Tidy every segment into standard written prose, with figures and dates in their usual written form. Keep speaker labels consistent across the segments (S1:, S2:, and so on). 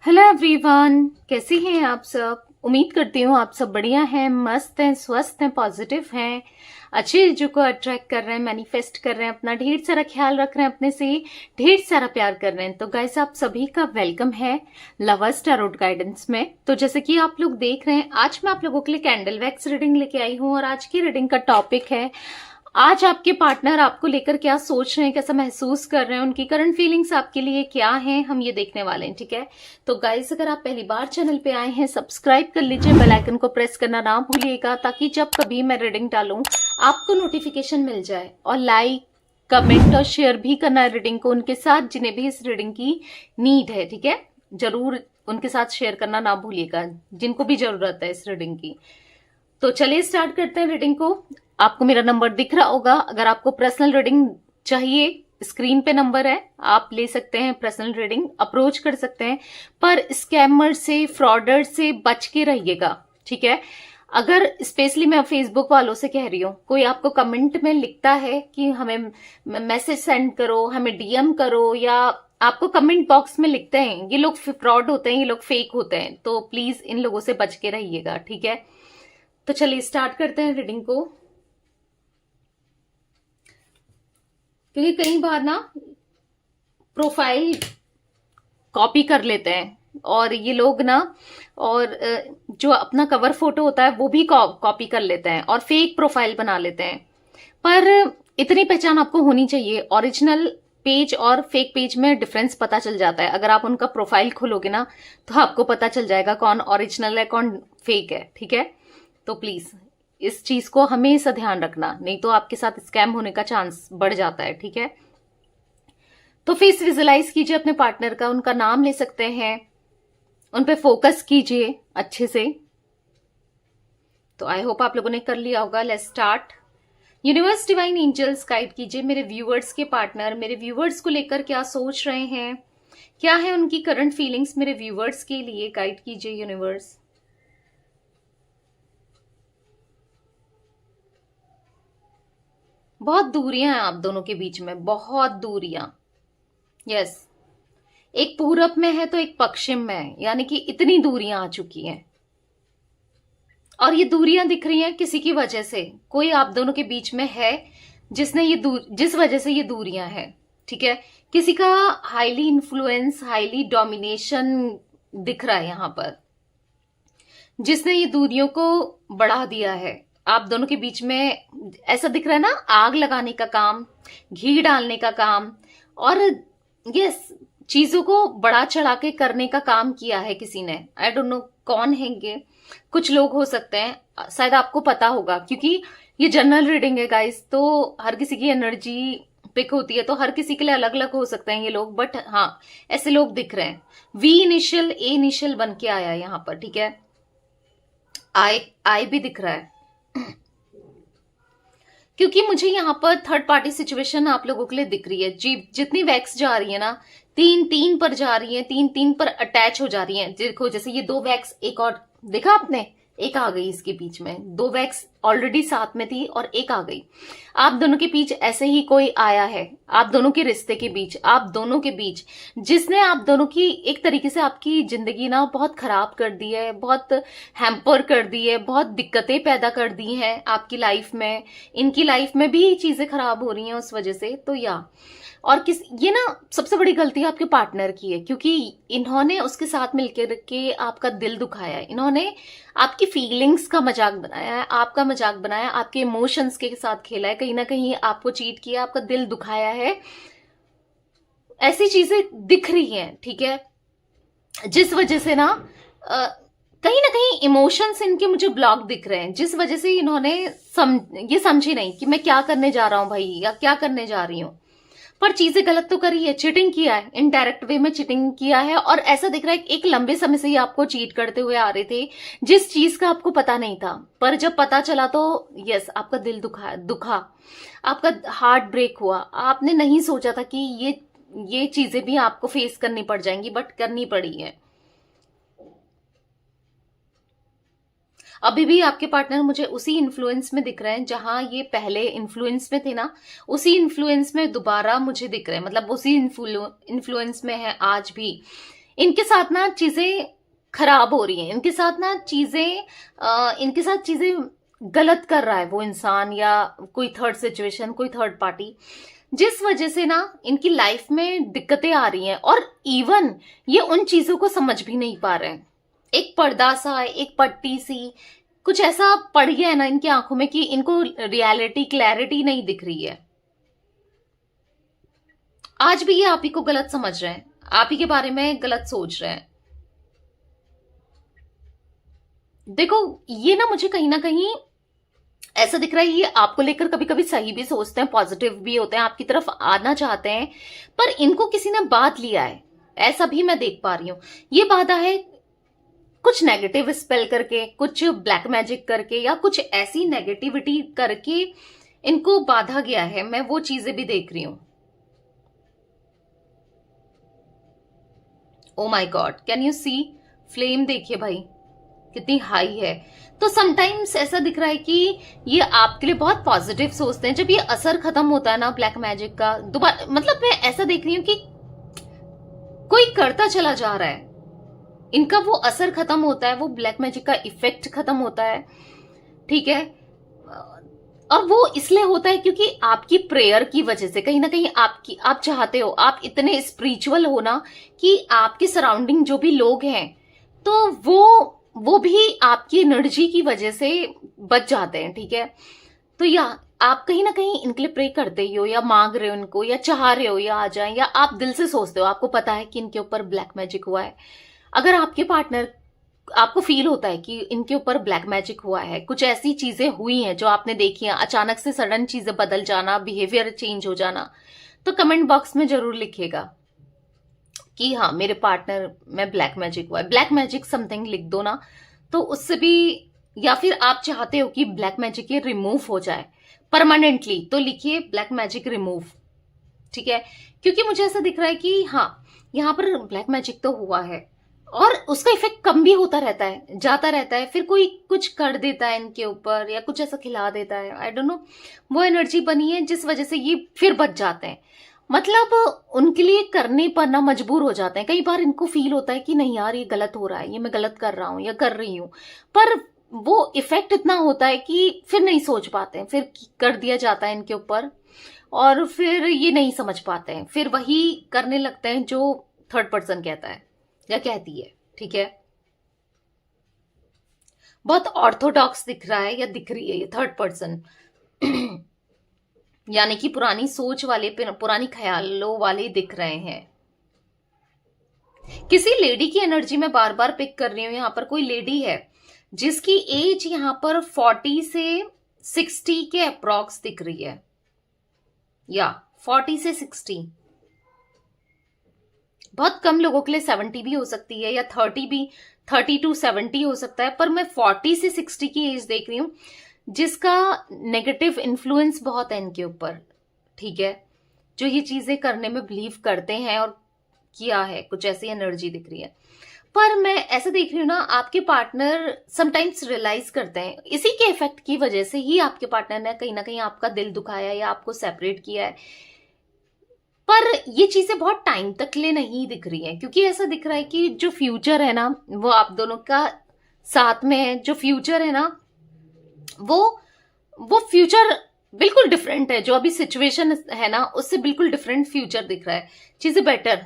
S1: Hello everyone, कैसी हैं आप सब। उम्मीद करती हूँ आप सब बढ़िया हैं, मस्त हैं, स्वस्थ हैं, पॉजिटिव हैं, अच्छी चीजों को अट्रैक्ट कर रहे हैं, मैनिफेस्ट कर रहे हैं, अपना ढेर सारा ख्याल रख रहे हैं, अपने से ढेर सारा प्यार कर रहे हैं। तो गाइस, आप सभी का वेलकम है लवर्स टैरोट गाइडेंस में। तो जैसे कि आप लोग देख रहे हैं, आज मैं आप लोगों के लिए कैंडल वैक्स रीडिंग लेके आई हूँ और आज की रीडिंग का टॉपिक है आज आपके पार्टनर आपको लेकर क्या सोच रहे हैं, कैसा महसूस कर रहे हैं, उनकी करंट फीलिंग्स आपके लिए क्या हैं, हम ये देखने वाले हैं। ठीक है, तो गाइस, अगर आप पहली बार चैनल पे आए हैं, सब्सक्राइब कर लीजिए, बेल आइकन को प्रेस करना ना भूलिएगा, ताकि जब कभी मैं रीडिंग डालूं आपको नोटिफिकेशन मिल जाए। और लाइक, कमेंट और शेयर भी करना है रीडिंग को उनके साथ जिन्हें भी इस रीडिंग की नीड है। ठीक है, जरूर उनके साथ शेयर करना ना भूलिएगा, जिनको भी जरूरत है इस रीडिंग की। तो चलिए स्टार्ट करते हैं रीडिंग को। आपको मेरा नंबर दिख रहा होगा, अगर आपको पर्सनल रीडिंग चाहिए स्क्रीन पे नंबर है, आप ले सकते हैं, पर्सनल रीडिंग अप्रोच कर सकते हैं। पर स्कैमर से, फ्रॉडर से बच के रहिएगा। ठीक है, अगर स्पेशली मैं फेसबुक वालों से कह रही हूँ, कोई आपको कमेंट में लिखता है कि हमें मैसेज सेंड करो, हमें डीएम करो, या आपको कमेंट बॉक्स में लिखते हैं, ये लोग फ्रॉड होते हैं, ये लोग फेक होते हैं। तो प्लीज इन लोगों से बच के रहिएगा। ठीक है, तो चलिए स्टार्ट करते हैं रीडिंग को। क्योंकि कई बार ना प्रोफाइल कॉपी कर लेते हैं और ये लोग ना, और जो अपना कवर फोटो होता है वो भी कॉपी कर लेते हैं और फेक प्रोफाइल बना लेते हैं। पर इतनी पहचान आपको होनी चाहिए, ओरिजिनल पेज और फेक पेज में डिफरेंस पता चल जाता है। अगर आप उनका प्रोफाइल खोलोगे ना, तो आपको पता चल जाएगा कौन ओरिजिनल है, कौन फेक है। ठीक है, तो प्लीज इस चीज को हमेशा ध्यान रखना, नहीं तो आपके साथ स्कैम होने का चांस बढ़ जाता है। ठीक है, तो फेस विजुलाइज कीजिए अपने पार्टनर का, उनका नाम ले सकते हैं, उन पे फोकस कीजिए अच्छे से। तो आई होप आप लोगों ने कर लिया होगा। Let's start. Universe, divine angels, guide कीजिए मेरे व्यूवर्स के पार्टनर मेरे व्यूवर्स को लेकर क्या सोच रहे हैं, क्या है उनकी करंट फीलिंग्स मेरे व्यूवर्स के लिए। गाइड कीजिए यूनिवर्स। बहुत दूरियां हैं आप दोनों के बीच में, बहुत दूरियां। यस, एक पूरब में है तो एक पश्चिम में है, यानी कि इतनी दूरियां आ चुकी हैं। और ये दूरियां दिख रही हैं किसी की वजह से, कोई आप दोनों के बीच में है जिसने जिस वजह से ये दूरियां हैं। ठीक है, किसी का हाईली इन्फ्लुएंस, हाईली डोमिनेशन दिख रहा है यहां पर, जिसने ये दूरियों को बढ़ा दिया है। आप दोनों के बीच में ऐसा दिख रहा है ना, आग लगाने का काम, घी डालने का काम, और यस, चीजों को बढ़ा चढ़ा के करने का काम किया है किसी ने। आई डोंट नो कौन है ये, कुछ लोग हो सकते हैं, शायद आपको पता होगा, क्योंकि ये जनरल रीडिंग है गाइस, तो हर किसी की एनर्जी पिक होती है, तो हर किसी के लिए अलग अलग हो सकते हैं ये लोग। बट हाँ, ऐसे लोग दिख रहे हैं। वी इनिशियल, ए इनिशियल बन के आया यहां पर। ठीक है, आई आई भी दिख रहा है, क्योंकि मुझे यहाँ पर थर्ड पार्टी सिचुएशन आप लोगों के लिए दिख रही है। जी, जितनी वैक्स जा रही है ना, तीन तीन पर जा रही है, तीन तीन पर अटैच हो जा रही है। देखो, जैसे ये दो वैक्स, एक और देखा आपने, एक आ गई इसके बीच में, दो वैक्स ऑलरेडी साथ में थी और एक आ गई। आप दोनों के बीच ऐसे ही कोई आया है, आप दोनों के रिश्ते के बीच, आप दोनों के बीच, जिसने आप दोनों की एक तरीके से आपकी जिंदगी ना बहुत खराब कर दी है, बहुत हैम्पर कर दी है, बहुत दिक्कतें पैदा कर दी हैं आपकी लाइफ में। इनकी लाइफ में भी चीजें खराब हो रही हैं उस वजह से। तो और ये ना सबसे बड़ी गलती आपके पार्टनर की है, क्योंकि इन्होंने उसके साथ मिलकर के आपका दिल दुखाया है, इन्होंने आपकी फीलिंग्स का मजाक बनाया है, आपका मजाक बनाया, आपके इमोशंस के साथ खेला है, कहीं ना कहीं आपको चीट किया, आपका दिल दुखाया है। ऐसी चीजें दिख रही हैं। ठीक है, जिस वजह से ना कहीं ना कहीं इमोशंस इनके मुझे ब्लॉक दिख रहे हैं, जिस वजह से इन्होंने ये समझी नहीं कि मैं क्या करने जा रहा हूं भाई, या क्या करने जा रही हूं। पर चीजें गलत तो करी है, चीटिंग किया है, इनडायरेक्ट वे में चीटिंग किया है। और ऐसा दिख रहा है कि एक लंबे समय से ही आपको चीट करते हुए आ रहे थे, जिस चीज का आपको पता नहीं था, पर जब पता चला तो यस, आपका दिल दुखा, आपका हार्ट ब्रेक हुआ। आपने नहीं सोचा था कि ये चीजें भी आपको फेस करनी पड़ जाएंगी, बट करनी पड़ी है। अभी भी आपके पार्टनर मुझे उसी इन्फ्लुएंस में दिख रहे हैं जहां ये पहले इन्फ्लुएंस में थे ना, उसी इन्फ्लुएंस में दोबारा मुझे दिख रहे हैं, मतलब उसी इन्फ्लुएंस में है आज भी। इनके साथ ना चीजें खराब हो रही हैं, इनके साथ ना चीजें इनके साथ चीजें गलत कर रहा है वो इंसान या कोई थर्ड सिचुएशन, कोई थर्ड पार्टी, जिस वजह से ना इनकी लाइफ में दिक्कतें आ रही हैं। और इवन ये उन चीजों को समझ भी नहीं पा रहे हैं। एक पर्दा सा, एक पट्टी सी, कुछ ऐसा पड़ गया है ना इनकी आंखों में कि इनको रियलिटी, क्लैरिटी नहीं दिख रही है। आज भी ये आप ही को गलत समझ रहे हैं, आप ही के बारे में गलत सोच रहे हैं। देखो, ये ना कहीं ऐसा दिख रहा है ये आपको लेकर कभी कभी सही भी सोचते हैं, पॉजिटिव भी होते हैं, आपकी तरफ आना चाहते हैं, पर इनको किसी ने बांध लिया है, ऐसा भी मैं देख पा रही हूं। ये बाधा है कुछ नेगेटिव स्पेल करके, कुछ ब्लैक मैजिक करके, या कुछ ऐसी नेगेटिविटी करके इनको बांधा गया है। मैं वो चीजें भी देख रही हूं। Oh my god, can you see? Flame देखिए भाई कितनी हाई है। तो समटाइम्स ऐसा दिख रहा है कि ये आपके लिए बहुत पॉजिटिव सोचते हैं। जब ये असर खत्म होता है ना ब्लैक मैजिक का, दोबारा मतलब मैं ऐसा देख रही हूं कि कोई करता चला जा रहा है, इनका वो असर खत्म होता है, वो ब्लैक मैजिक का इफेक्ट खत्म होता है, ठीक है। और वो इसलिए होता है क्योंकि आपकी प्रेयर की वजह से कहीं ना कहीं आप चाहते हो, आप इतने स्पिरिचुअल हो ना कि आपके सराउंडिंग जो भी लोग हैं तो वो भी आपकी एनर्जी की वजह से बच जाते हैं, ठीक है। तो या आप कहीं ना कहीं इनके लिए प्रे करते ही हो, या मांग रहे हो इनको, या चाह रहे हो या आ जाए, या आप दिल से सोचते हो, आपको पता है कि इनके ऊपर ब्लैक मैजिक हुआ है। अगर आपके पार्टनर, आपको फील होता है कि इनके ऊपर ब्लैक मैजिक हुआ है, कुछ ऐसी चीजें हुई हैं जो आपने देखी हैं, अचानक से सडन चीजें बदल जाना, बिहेवियर चेंज हो जाना, तो कमेंट बॉक्स में जरूर लिखिएगा कि हाँ मेरे पार्टनर में ब्लैक मैजिक हुआ है। ब्लैक मैजिक समथिंग लिख दो ना, तो उससे भी, या फिर आप चाहते हो कि ब्लैक मैजिक ये रिमूव हो जाए परमानेंटली, तो लिखिए ब्लैक मैजिक रिमूव, ठीक है। क्योंकि मुझे ऐसा दिख रहा है कि हाँ यहाँ पर ब्लैक मैजिक तो हुआ है और उसका इफेक्ट कम भी होता रहता है, जाता रहता है, फिर कोई कुछ कर देता है इनके ऊपर या कुछ ऐसा खिला देता है, आई डोंट नो, वो एनर्जी बनी है जिस वजह से ये फिर बच जाते हैं। मतलब उनके लिए करने पर ना मजबूर हो जाते हैं। कई बार इनको फील होता है कि नहीं यार ये गलत हो रहा है, ये मैं गलत कर रहा हूं या कर रही हूं, पर वो इफेक्ट इतना होता है कि फिर नहीं सोच पाते हैं, फिर कर दिया जाता है इनके ऊपर और फिर ये नहीं समझ पाते हैं, फिर वही करने लगते हैं जो थर्ड पर्सन कहता है या कहती है, ठीक है। बहुत ऑर्थोडॉक्स दिख रहा है या दिख रही है ये थर्ड पर्सन यानी कि पुरानी सोच वाले, पुरानी ख्यालों वाले दिख रहे हैं। किसी लेडी की एनर्जी में बार बार पिक कर रही हूं। यहां पर कोई लेडी है जिसकी एज यहां पर 40 से 60 के अप्रॉक्स दिख रही है, या 40 से 60। बहुत कम लोगों के लिए 70 भी हो सकती है, या 30 भी, 30 to 70 हो सकता है, पर मैं 40 से 60 की एज देख रही हूं जिसका नेगेटिव इन्फ्लुएंस बहुत है इनके ऊपर, ठीक है। जो ये चीजें करने में बिलीव करते हैं और किया है, कुछ ऐसी एनर्जी दिख रही है। पर मैं ऐसे देख रही हूँ ना, आपके पार्टनर समटाइम्स रियलाइज करते हैं, इसी के इफेक्ट की वजह से ही आपके पार्टनर ने कहीं ना कहीं आपका दिल दुखाया या आपको सेपरेट किया है। पर ये चीजें बहुत टाइम तक के लिए नहीं दिख रही हैं, क्योंकि ऐसा दिख रहा है कि जो फ्यूचर है ना वो आप दोनों का साथ में है। जो फ्यूचर है ना वो फ्यूचर बिल्कुल डिफरेंट है। जो अभी सिचुएशन है ना उससे बिल्कुल डिफरेंट फ्यूचर दिख रहा है। चीजें बेटर,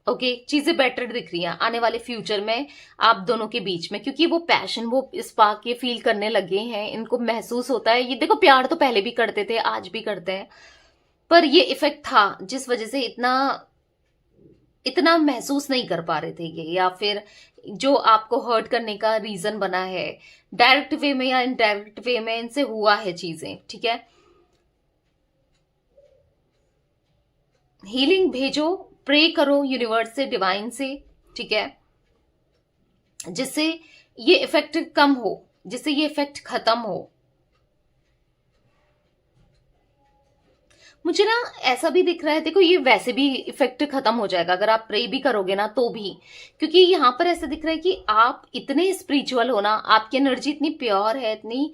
S1: ओके, चीजें बेटर दिख रही हैं आने वाले फ्यूचर में आप दोनों के बीच में, क्योंकि वो पैशन, वो स्पार्क ये फील करने लगे हैं, इनको महसूस होता है। ये देखो, प्यार तो पहले भी करते थे, आज भी करते हैं, पर ये इफेक्ट था जिस वजह से इतना महसूस नहीं कर पा रहे थे ये, या फिर जो आपको हर्ट करने का रीजन बना है, डायरेक्ट वे में या इनडायरेक्ट वे में इनसे हुआ है चीजें, ठीक है। हीलिंग भेजो, प्रे करो यूनिवर्स से, डिवाइन से, ठीक है, जिससे ये इफेक्ट कम हो, जिससे ये इफेक्ट खत्म हो। मुझे ना ऐसा भी दिख रहा है, देखो ये वैसे भी इफेक्ट खत्म हो जाएगा अगर आप प्रे भी करोगे ना तो भी, क्योंकि यहां पर ऐसा दिख रहा है कि आप इतने स्पिरिचुअल हो ना, आपकी एनर्जी इतनी प्योर है, इतनी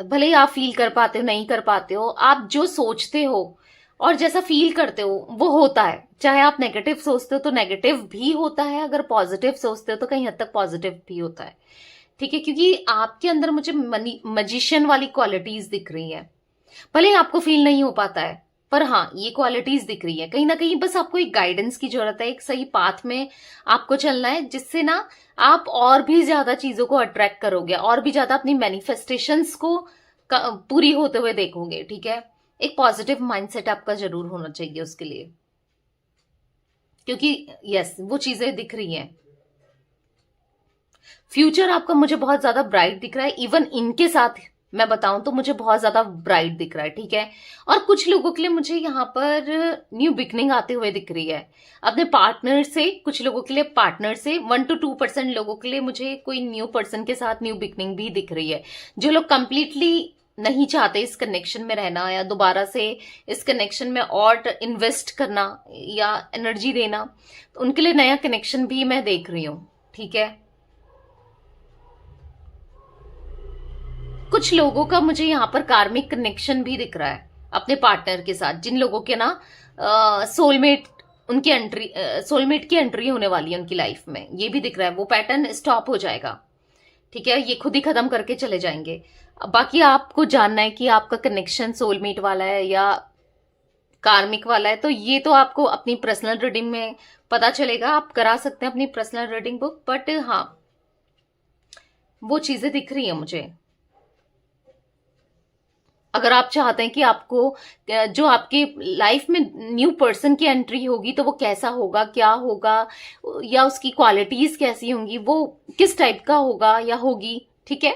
S1: भले ही आप फील कर पाते हो नहीं कर पाते हो, आप जो सोचते हो और जैसा फील करते हो वो होता है। चाहे आप नेगेटिव सोचते हो तो नेगेटिव भी होता है, अगर पॉजिटिव सोचते हो तो कहीं हद तक पॉजिटिव भी होता है। ठीक है, क्योंकि आपके अंदर मुझे मजिशियन वाली क्वालिटीज दिख रही है। भले ही आपको फील नहीं हो पाता है, पर हाँ ये क्वालिटीज दिख रही है। कहीं ना कहीं बस आपको एक गाइडेंस की जरूरत है, एक सही पाथ में आपको चलना है, जिससे ना आप और भी ज्यादा चीजों को अट्रैक्ट करोगे, और भी ज्यादा अपनी मैनिफेस्टेशंस को पूरी होते हुए देखोगे। ठीक है, एक पॉजिटिव माइंडसेट आपका जरूर होना चाहिए उसके लिए, क्योंकि यस वो चीजें दिख रही हैं। फ्यूचर आपका मुझे बहुत ज्यादा ब्राइट दिख रहा है, इवन इनके साथ मैं बताऊं तो मुझे बहुत ज्यादा ब्राइट दिख रहा है। ठीक है, और कुछ लोगों के लिए मुझे यहाँ पर न्यू बिगनिंग आते हुए दिख रही है अपने पार्टनर से। कुछ लोगों के लिए पार्टनर से 1 to 2% लोगों के लिए मुझे कोई न्यू पर्सन के साथ न्यू बिगनिंग भी दिख रही है। जो लोग कंप्लीटली नहीं चाहते इस कनेक्शन में रहना या दोबारा से इस कनेक्शन में और इन्वेस्ट करना या एनर्जी देना, तो उनके लिए नया कनेक्शन भी मैं देख रही हूं। ठीक है, कुछ लोगों का मुझे यहाँ पर कार्मिक कनेक्शन भी दिख रहा है अपने पार्टनर के साथ, जिन लोगों के ना सोलमेट उनकी एंट्री सोलमेट की एंट्री होने वाली है उनकी लाइफ में, ये भी दिख रहा है। वो पैटर्न स्टॉप हो जाएगा। ठीक है, ये खुद ही खत्म करके चले जाएंगे। बाकी आपको जानना है कि आपका कनेक्शन सोलमेट वाला है या कार्मिक वाला है, तो ये तो आपको अपनी पर्सनल रीडिंग में पता चलेगा। आप करा सकते हैं अपनी पर्सनल रीडिंग बुक, बट हाँ वो चीजें दिख रही है मुझे। अगर आप चाहते हैं कि आपको जो आपके लाइफ में न्यू पर्सन की एंट्री होगी तो वो कैसा होगा, क्या होगा, या उसकी क्वालिटीज कैसी होंगी, वो किस टाइप का होगा या होगी, ठीक है,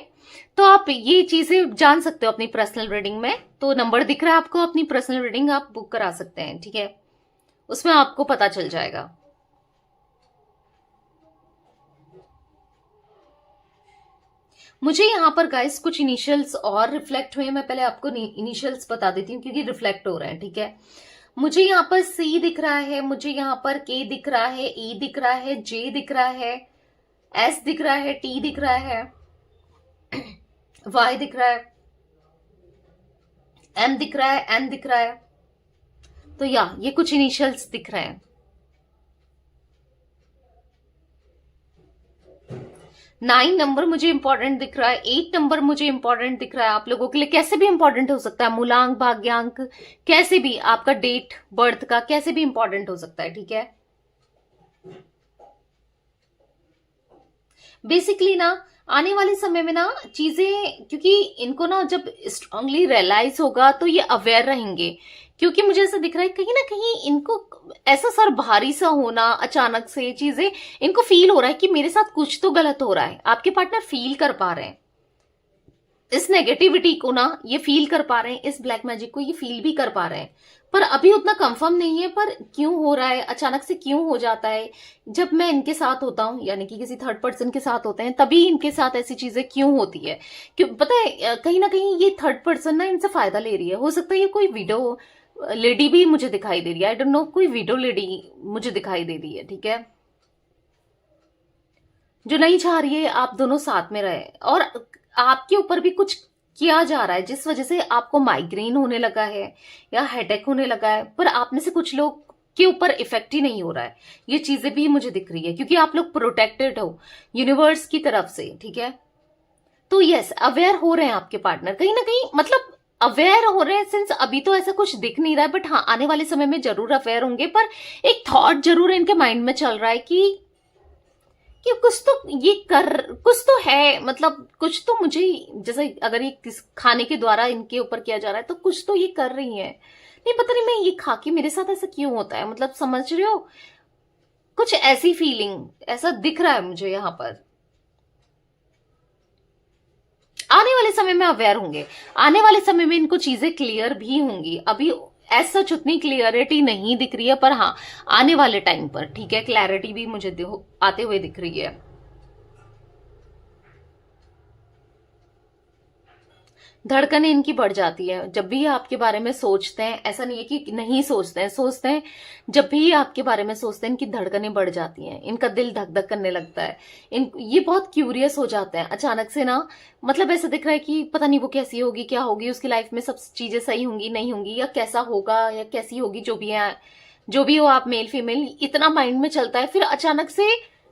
S1: तो आप ये चीजें जान सकते हो अपनी पर्सनल रीडिंग में। तो नंबर दिख रहा है आपको, अपनी पर्सनल रीडिंग आप बुक करा सकते हैं। ठीक है, उसमें आपको पता चल जाएगा। मुझे यहाँ पर गाइस कुछ इनिशियल्स और रिफ्लेक्ट हुए हैं। मैं पहले आपको इनिशियल्स बता देती हूँ क्योंकि रिफ्लेक्ट हो रहे हैं। ठीक है, मुझे यहाँ पर सी दिख रहा है, मुझे यहाँ पर के दिख रहा है, ई दिख रहा है, जे दिख रहा है, एस दिख रहा है, टी दिख रहा है, वाई दिख रहा है, एम दिख रहा है, एन दिख रहा है। तो ये कुछ इनिशियल्स दिख रहे हैं। 9 नंबर मुझे इंपॉर्टेंट दिख रहा है, 8 नंबर मुझे इंपॉर्टेंट दिख रहा है। आप लोगों के लिए कैसे भी इंपॉर्टेंट हो सकता है, मूलांक, भाग्यांक, कैसे भी आपका डेट बर्थ का कैसे भी इंपॉर्टेंट हो सकता है। ठीक है, बेसिकली ना आने वाले समय में ना चीजें, क्योंकि इनको ना जब स्ट्रांगली रियलाइज होगा तो ये अवेयर रहेंगे। क्योंकि मुझे ऐसा दिख रहा है कहीं ना कहीं इनको ऐसा सर भारी सा होना, अचानक से ये चीजें इनको फील हो रहा है कि मेरे साथ कुछ तो गलत हो रहा है। आपके पार्टनर फील कर पा रहे हैं इस नेगेटिविटी को ना, ये फील कर पा रहे हैं, इस ब्लैक मैजिक को ये फील भी कर पा रहे हैं, पर अभी उतना कंफर्म नहीं है। पर क्यों हो रहा है, अचानक से क्यों हो जाता है, जब मैं इनके साथ होता हूं यानी कि किसी थर्ड पर्सन के साथ होते हैं तभी इनके साथ ऐसी चीजें क्यों होती है। क्यों पता है, कहीं ना कहीं ये थर्ड पर्सन ना इनसे फायदा ले रही है। हो सकता है ये कोई विडो लेडी भी मुझे दिखाई दे रही है, आई डोंट नो, कोई विडो लेडी मुझे दिखाई दे रही है। ठीक है, जो नहीं चाह रही है आप दोनों साथ में रहे, और आपके ऊपर भी कुछ किया जा रहा है जिस वजह से आपको माइग्रेन होने लगा है या हेडेक होने लगा है, पर आप में से कुछ लोग के ऊपर इफेक्ट ही नहीं हो रहा है। ये चीजें भी मुझे दिख रही है क्योंकि आप लोग प्रोटेक्टेड हो यूनिवर्स की तरफ से। ठीक है, तो यस अवेयर हो रहे हैं आपके पार्टनर कहीं ना कहीं, मतलब अवेयर हो रहे हैं सिंस अभी तो ऐसा कुछ दिख नहीं रहा है, बट हाँ आने वाले समय में जरूर अवेयर होंगे। पर एक थॉट जरूर इनके माइंड में चल रहा है कि कुछ तो ये कुछ तो है, मतलब कुछ तो मुझे, जैसे अगर ये किस खाने के द्वारा इनके ऊपर किया जा रहा है तो कुछ तो ये कर रही है। नहीं पता नहीं मैं ये खा के मेरे साथ ऐसा क्यों होता है, मतलब समझ रहे हो, कुछ ऐसी फीलिंग ऐसा दिख रहा है मुझे यहाँ पर। आने वाले समय में अवेयर होंगे, आने वाले समय में इनको चीजें क्लियर भी होंगी। अभी ऐसा उतनी क्लियरिटी नहीं दिख रही है, पर हाँ आने वाले टाइम पर ठीक है क्लैरिटी भी मुझे आते हुए दिख रही है। धड़कनें इनकी बढ़ जाती है जब भी ये आपके बारे में सोचते हैं। ऐसा नहीं है कि नहीं सोचते हैं, सोचते हैं। जब भी ये आपके बारे में सोचते हैं इनकी धड़कनें बढ़ जाती हैं, इनका दिल धक धक करने लगता है। ये बहुत क्यूरियस हो जाते हैं अचानक से ना। मतलब ऐसा दिख रहा है कि पता नहीं वो कैसी होगी, क्या होगी, उसकी लाइफ में सब चीजें सही होंगी नहीं होंगी, या कैसा होगा या कैसी होगी, जो भी है, जो भी हो आप मेल फीमेल, इतना माइंड में चलता है। फिर अचानक से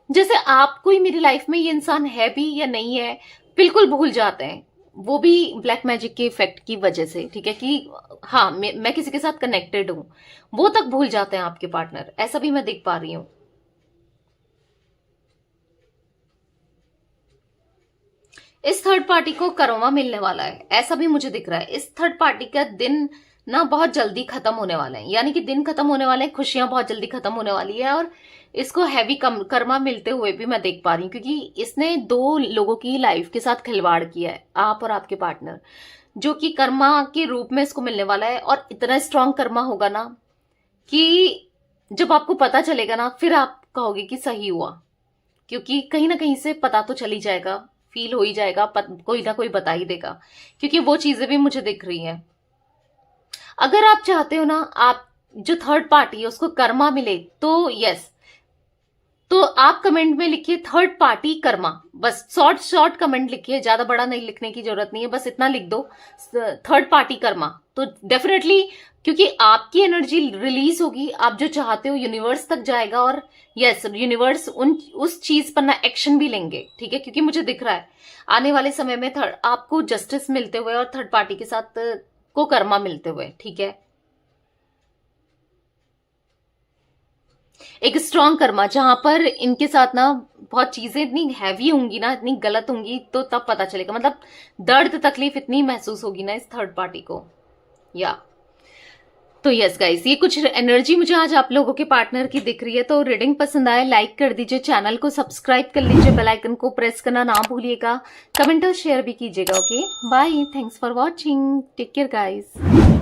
S1: जैसे आपको ही मेरी लाइफ में ये इंसान है भी या नहीं है बिल्कुल भूल जाते हैं। वो भी ब्लैक मैजिक के इफेक्ट की वजह से, ठीक है, कि हाँ मैं किसी के साथ कनेक्टेड हूं, वो तक भूल जाते हैं आपके पार्टनर। ऐसा भी मैं देख पा रही हूं। इस थर्ड पार्टी को कर्मा मिलने वाला है, ऐसा भी मुझे दिख रहा है। इस थर्ड पार्टी का दिन ना बहुत जल्दी खत्म होने वाला है, यानी कि दिन खत्म होने वाले हैं, खुशियां बहुत जल्दी खत्म होने वाली है। और इसको हैवी कर्मा मिलते हुए भी मैं देख पा रही हूँ, क्योंकि इसने 2 लोगों की लाइफ के साथ खिलवाड़ किया है, आप और आपके पार्टनर, जो कि कर्मा के रूप में इसको मिलने वाला है। और इतना स्ट्रांग कर्मा होगा ना कि जब आपको पता चलेगा ना फिर आप कहोगे कि सही हुआ, क्योंकि कहीं ना कहीं से पता तो चल ही जाएगा, फील हो ही जाएगा, कोई ना कोई बता ही देगा, क्योंकि वो चीजें भी मुझे दिख रही हैं। अगर आप चाहते हो ना आप जो थर्ड पार्टी है उसको कर्मा मिले, तो यस, तो आप कमेंट में लिखिए थर्ड पार्टी कर्मा, बस शॉर्ट कमेंट लिखिए, ज्यादा बड़ा नहीं लिखने की जरूरत नहीं है, बस इतना लिख दो थर्ड पार्टी कर्मा। तो डेफिनेटली, क्योंकि आपकी एनर्जी रिलीज होगी, आप जो चाहते हो यूनिवर्स तक जाएगा, और यस यूनिवर्स उस चीज पर ना एक्शन भी लेंगे, ठीक है, क्योंकि मुझे दिख रहा है आने वाले समय में आपको जस्टिस मिलते हुए और थर्ड पार्टी के साथ को कर्मा मिलते हुए, ठीक है। एक स्ट्रॉन्ग कर्मा जहां पर इनके साथ ना बहुत चीजें इतनी हैवी होंगी ना, इतनी गलत होंगी, तो तब पता चलेगा, मतलब दर्द तकलीफ इतनी महसूस होगी ना इस थर्ड पार्टी को, या तो यस गाइस, ये कुछ एनर्जी मुझे आज आप लोगों के पार्टनर की दिख रही है। तो रीडिंग पसंद आए लाइक कर दीजिए, चैनल को सब्सक्राइब कर लीजिए, बेल आइकन को प्रेस करना ना भूलिएगा, कमेंट और शेयर भी कीजिएगा। Okay bye, thanks for watching, take care guys.